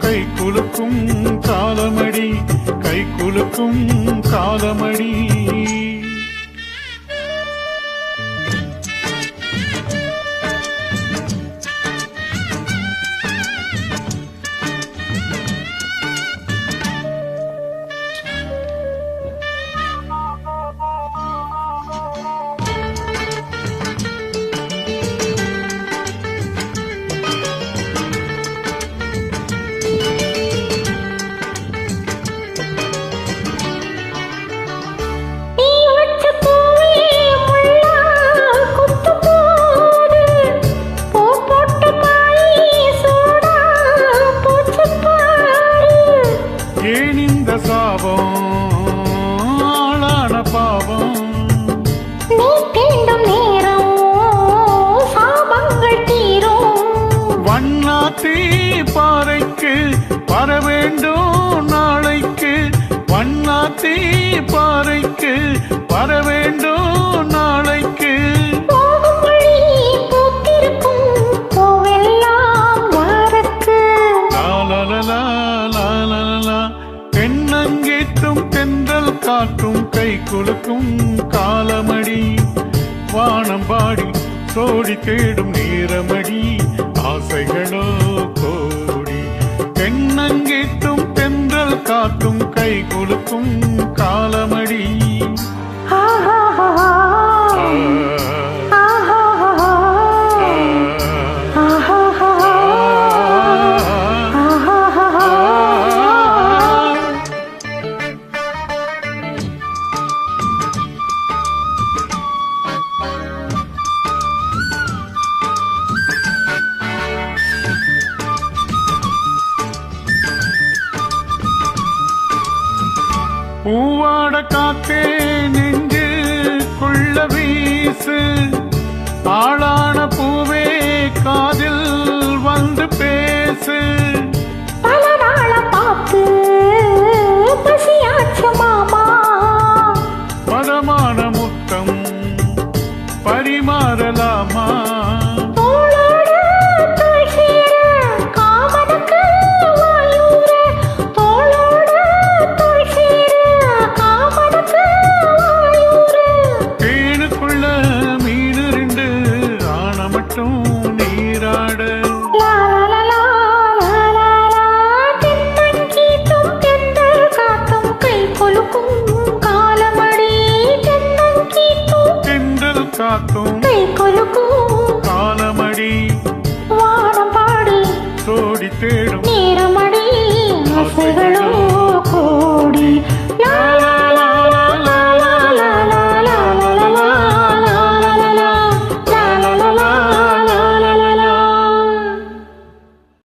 கை குலுக்கும் காலமடி, கை குலுக்கும் காலமடி. ஆளான பாவம் நீ தீண்டும் நேரம் சாபங்கள் தீரும். வண்ணாத்தி பாறைக்கு வர வேண்டும் நாளைக்கு, வண்ணாத்தி பாறைக்கு வர வேண்டும் நாளைக்கு. தென்னங்கீட்டும் தென்றல் காற்றும் கை குலுக்கும் காலமடி, வானம் பாடி சோடி தேடும் நேரமடி, ஆசைகளோ கோடி. தென்னங்கீட்டும் தென்றல் காற்றும் கை குலுக்கும் காலமடி. பூவாட காத்தே நெஞ்சு கொள்ள வீசு, ஆளான பூவே காதில் வந்து பேசு. பல நாள பார்த்து பசியாச்சு மாமா, பதமான முத்தம் பரிமாறலாமா? நீராட தென்னங்கீட்டும் தென்றல் காற்றும் கை குலுக்கும் காலமடி, தென்னங்கீட்டும் தென்றல் காற்றும் கை குலுக்கும் காலமடி, வானம் பாடி சோடி தேடும்